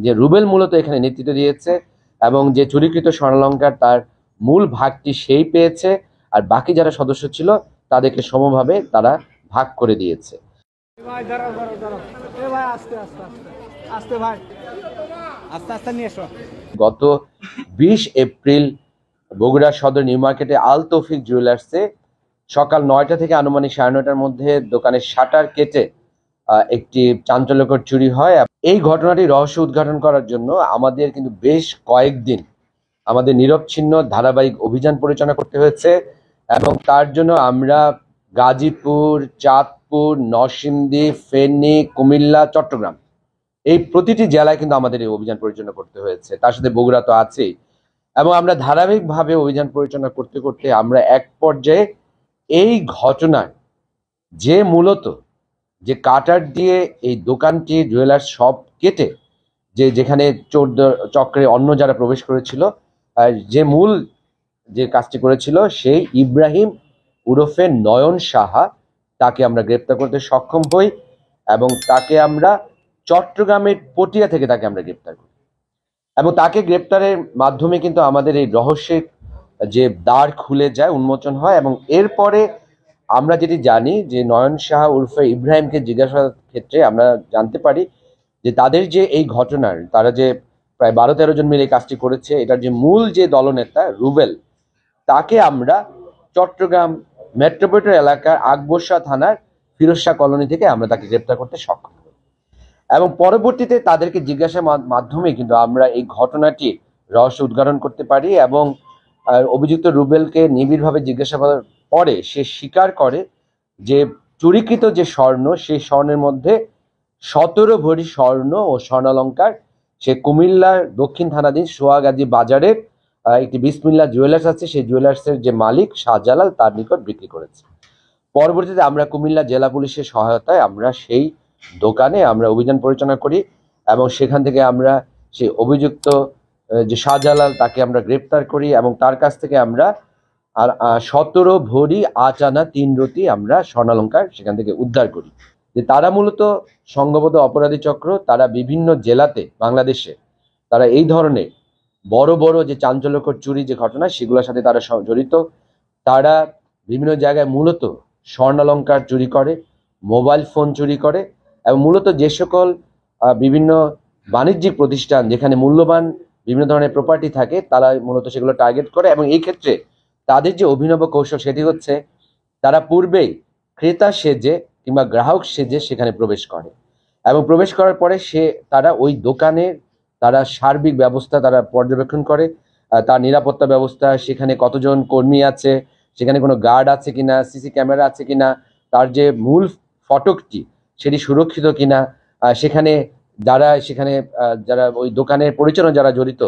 যে রুবেল মূলত এখানে নেতৃত্ব দিয়েছে এবং যে চুরিকৃত স্বর্ণালংকার তার মূল ভাগটি সেই পেয়েছে, আর বাকি যারা সদস্য ছিল তাদেরকে সমভাবে তারা ভাগ করে দিয়েছে। গত 20 এপ্রিল বগুড়া সদর নিউ মার্কেটে আল তৌফিক জুয়েলার্সে সকাল 9টা থেকে আনুমানিক 9:30টার মধ্যে দোকানের শাটার কেটে একটি চাঞ্চল্যকর চুরি হয়। এই ঘটনাটি রহস্য উদ্ঘাটন করার জন্য আমাদের কিন্তু বেশ কয়েকদিন আমাদের নিরবচ্ছিন্ন ধারাবাহিক অভিযান পরিচালনা করতে হয়েছে এবং তার জন্য আমরা গাজীপুর, চাঁদপুর, নরসিংদী, ফেনী, কুমিল্লা, চট্টগ্রাম এই প্রতিটি জেলায় কিন্তু আমাদের এই অভিযান পরিচালনা করতে হয়েছে। তার সাথে বগুড়া তো আছেই। এবং আমরা ধারাবাহিকভাবে অভিযান পরিচালনা করতে করতে আমরা এক পর্যায়ে এই ঘটনায় যে মূলত যে কাটার দিয়ে এই দোকানটি জুয়েলার্স শপ কেটে যেখানে চোর চক্রে অন্য যারা প্রবেশ করেছিল, যে মূল যে কাজটি করেছিল সেই ইব্রাহিম উরফে নয়ন সাহা, তাকে আমরা গ্রেপ্তার করতে সক্ষম হই এবং তাকে আমরা চট্টগ্রামের পটিয়া থেকে তাকে আমরা গ্রেপ্তার করি এবং তাকে গ্রেপ্তারের মাধ্যমে কিন্তু আমাদের এই রহস্যের যে দ্বার খুলে যায়, উন্মোচন হয়। এবং এরপরে আমরা যেটি জানি যে নয়ন সাহা উর্ফে ইব্রাহিমকে জিজ্ঞাসার ক্ষেত্রে আমরা জানতে পারি যে তাদের যে এই ঘটনার তারা যে প্রায় 12-13 জন মিলে এই কাজটি করেছে, এটার যে মূল যে দলনেতা রুবেল, তাকে আমরা চট্টগ্রাম মেট্রোপলিটন এলাকার আকবর শাহ থানার ফিরোজ শাহ কলোনি থেকে আমরা তাকে গ্রেপ্তার করতে সক্ষম হই এবং পরবর্তীতে তাদেরকে জিজ্ঞাসার মাধ্যমে কিন্তু আমরা এই ঘটনাটি রহস্য উদ্ঘাটন করতে পারি এবং অভিযুক্ত রুবেলকে নিবিড়ভাবে জিজ্ঞাসাবাদের পরে সে স্বীকার করে যে চুরিকৃত যে স্বর্ণ, সেই স্বর্ণের মধ্যে 17 ভরি স্বর্ণ ও স্বর্ণালংকার সে কুমিল্লার দক্ষিণ থানাধীন সোহাগাজী বাজারের একটি বিসমিল্লাহ জুয়েলার্স আছে, সেই জুয়েলার্সের যে মালিক শাহজালাল তার নিকট বিক্রি করেছে। পরবর্তীতে আমরা কুমিল্লা জেলা পুলিশের সহায়তায় আমরা সেই দোকানে আমরা অভিযান পরিচালনা করি এবং সেখান থেকে আমরা সেই অভিযুক্ত যে শাহজালাল তাকে আমরা গ্রেপ্তার করি এবং তার কাছ থেকে আমরা 17 ভরি 8 আনা 3 রতি আমরা স্বর্ণালংকার সেখান থেকে উদ্ধার করি। যে তারা মূলত সংঘবদ্ধ অপরাধী চক্র, তারা বিভিন্ন জেলাতে বাংলাদেশে তারা এই ধরনের বড় বড় যে চাঞ্চল্যকর চুরি যে ঘটনা সেগুলোর সাথে তারা জড়িত। তারা বিভিন্ন জায়গায় মূলত স্বর্ণালংকার চুরি করে, মোবাইল ফোন চুরি করে এবং মূলত যে সকল বিভিন্ন বাণিজ্যিক প্রতিষ্ঠান যেখানে মূল্যবান বিভিন্ন ধরনের প্রপার্টি থাকে তারা মূলত সেগুলো টার্গেট করে। এবং এই ক্ষেত্রে তাদের যে অভিনব কৌশল সেটি হচ্ছে তারা পূর্বেই ক্রেতা সেজে কিংবা গ্রাহক সেজে সেখানে প্রবেশ করে এবং প্রবেশ করার পরে তারা ওই দোকানের তারা সার্বিক ব্যবস্থা তারা পর্যবেক্ষণ করে, তার নিরাপত্তা ব্যবস্থা, সেখানে কতজন কর্মী আছে, সেখানে কোনো গার্ড আছে কিনা, সিসি ক্যামেরা আছে কিনা, তার যে মূল ফটকটি সেটি সুরক্ষিত কিনা, সেখানে যারা ওই দোকানের পরিচালনা যারা জড়িত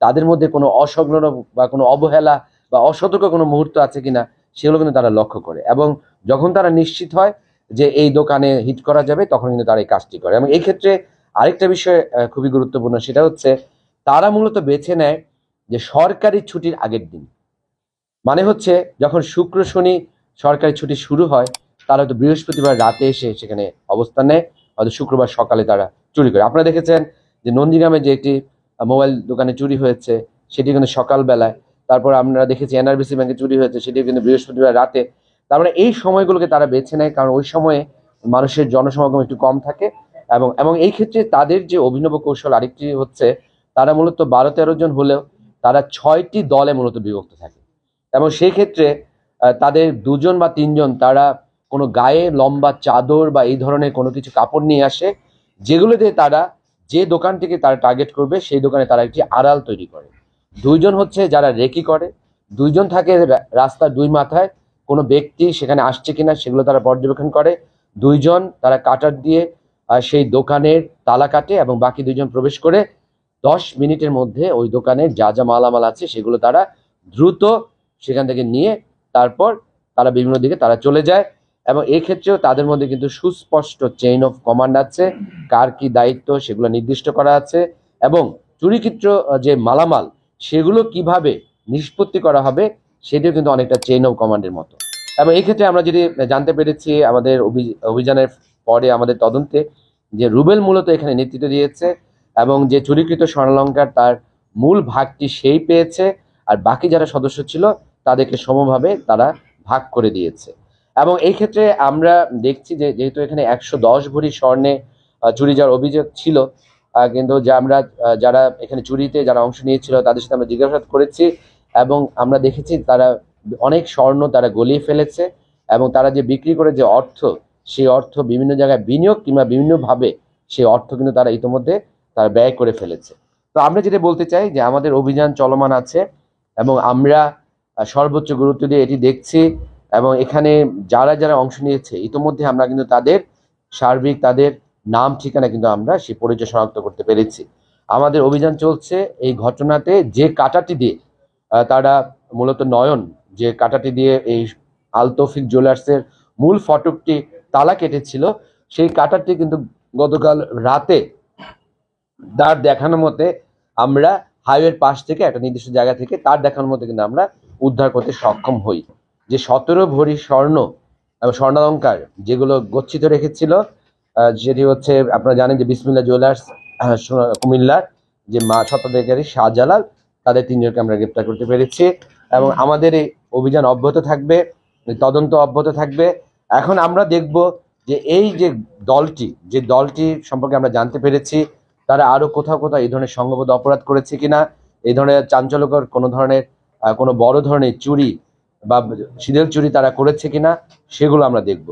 তাদের মধ্যে কোনো অসংলগ্ন বা কোনো অবহেলা বা অসতর্ক কোনো মুহূর্ত আছে কিনা সেগুলো কিন্তু তারা লক্ষ্য করে এবং যখন তারা নিশ্চিত হয় যে এই দোকানে হিট করা যাবে তখন কিন্তু তারা এই কাজটি করে। এবং এই ক্ষেত্রে আরেকটা বিষয় খুবই গুরুত্বপূর্ণ, সেটা হচ্ছে তারা মূলত বেছে নেয় যে সরকারি ছুটির আগের দিন, মানে হচ্ছে যখন শুক্র শনি সরকারি ছুটি শুরু হয় তারা হয়তো বৃহস্পতিবার রাতে এসে সেখানে অবস্থান নেয়, হয়তো শুক্রবার সকালে তারা চুরি করে। আপনারা দেখেছেন যে নন্দীগ্রামে যে একটি মোবাইল দোকানে চুরি হয়েছে সেটি কিন্তু সকালবেলায়, তারপর আমরা দেখেছি এনআরবিসি ব্যাংকে চুরি হয়েছে সেটি কিন্তু বৃহস্পতিবার রাতে। তার মানে এই সময়গুলোকে তারা বেছে নেয় কারণ ওই সময়ে মানুষের জনসমাগম একটু কম থাকে এবং এই ক্ষেত্রে তাদের যে অভিনব কৌশল আরেকটি হচ্ছে তারা মূলত 12-13 জন হলেও তারা 6টি দলে মূলত বিভক্ত থাকে এবং সেই ক্ষেত্রে তাদের 2 জন বা 3 জন তারা কোনো গায়ে লম্বা চাদর বা এই ধরনের কোনো কিছু কাপড় নিয়ে আসে, যেগুলো দিয়ে তারা যে দোকানটিকে তারা টার্গেট করবে সেই দোকানে তারা একটি আড়াল তৈরি করে। 2 জন হচ্ছে যারা রেকি করে, 2 জন থাকে রাস্তার 2 মাথায় কোনো ব্যক্তি সেখানে আসছে কিনা সেগুলো তারা পর্যবেক্ষণ করে, 2 জন তারা কাটার দিয়ে সেই দোকানের তালা কাটে এবং বাকি 2 জন প্রবেশ করে 10 মিনিটের মধ্যে ওই দোকানের যা যা মালামাল আছে সেগুলো তারা দ্রুত সেখান থেকে নিয়ে তারপর তারা বিভিন্ন দিকে তারা চলে যায়। এবং এই ক্ষেত্রেও তাদের মধ্যে কিন্তু সুস্পষ্ট চেইন অফ কমান্ড আছে, কার কি দায়িত্ব সেগুলো নির্দিষ্ট করা আছে এবং চুরিকৃত যে মালামাল সেগুলো কিভাবে নিষ্পত্তি করা হবে সেটিও কিন্তু অনেকটা চেইন অফ কমান্ডের মতো। এবং এই ক্ষেত্রে আমরা যদি জানতে পেরেছি আমাদের অভিযানের পরে আমাদের তদন্তে যে রুবেল মূলত এখানে নেতৃত্ব দিয়েছে এবং যে চুরিকৃত স্বর্ণালঙ্কার তার মূল ভাগটি সেই পেয়েছে, আর বাকি যারা সদস্য ছিল তাদেরকে সমভাবে তারা ভাগ করে দিয়েছে। এবং এই ক্ষেত্রে আমরা দেখছি যে যেহেতু এখানে 110 ভরি স্বর্ণে চুরি যাওয়ার অভিযোগ ছিল, কিন্তু যে আমরা যারা এখানে চুরিতে যারা অংশ নিয়েছিল তাদের সাথে আমরা জিজ্ঞাসাবাদ করেছি, এবং আমরা দেখেছি তারা অনেক স্বর্ণ তারা গলিয়ে ফেলেছে, এবং তারা যে বিক্রি করে যে অর্থ, সেই অর্থ বিভিন্ন জায়গায় বিনিয়োগ কিংবা বিভিন্নভাবে সেই অর্থ কিন্তু তারা ইতিমধ্যে তারা ব্যয় করে ফেলেছে। তো আমরা যেটা বলতে চাই যে আমাদের অভিযান চলমান আছে, এবং আমরা সর্বোচ্চ গুরুত্ব দিয়ে এটি দেখছি, এবং এখানে যারা যারা অংশ নিয়েছে ইতিমধ্যে আমরা কিন্তু তাদের সার্বিক তাদের নাম ঠিকানা কিন্তু আমরা সেই পরিচয় শনাক্ত করতে পেরেছি। আমাদের অভিযান চলছে এই ঘটনাতে যে কাঁটাটি দিয়ে তারা মূলত নয়ন যে কাঁটাটি দিয়ে এই আল তৌফিক জুয়েলার্সের মূল ফটকটি তালা কেটেছিল, সেই কাঁটাটি কিন্তু গতকাল রাতে তার দেখানো মতে আমরা হাইওয়ের পাশ থেকে একটা নির্দিষ্ট জায়গা থেকে তার দেখানোর মতে কিন্তু আমরা উদ্ধার করতে সক্ষম হই। যে 17 ভরি স্বর্ণ এবং স্বর্ণালঙ্কার যেগুলো গচ্ছিত রেখেছিল, যেটি হচ্ছে আপনারা জানেন যে বিসমিল্লাহ জুয়েলার্স কুমিল্লার যে স্বত্বাধিকারী শাহজালাল, তাদের 3 জনকে আমরা গ্রেপ্তার করতে পেরেছি, এবং আমাদের এই অভিযান অব্যাহত থাকবে, তদন্ত অব্যাহত থাকবে। এখন আমরা দেখব যে এই যে দলটি সম্পর্কে আমরা জানতে পেরেছি তারা আরো কোথাও কোথাও এই ধরনের সংঘবদ্ধ অপরাধ করেছে কিনা, এই ধরনের চাঞ্চল্যকর কোনো ধরনের কোনো বড় ধরনের চুরি বা সিঁদুর চুরি তারা করেছে কিনা, সেগুলো আমরা দেখব।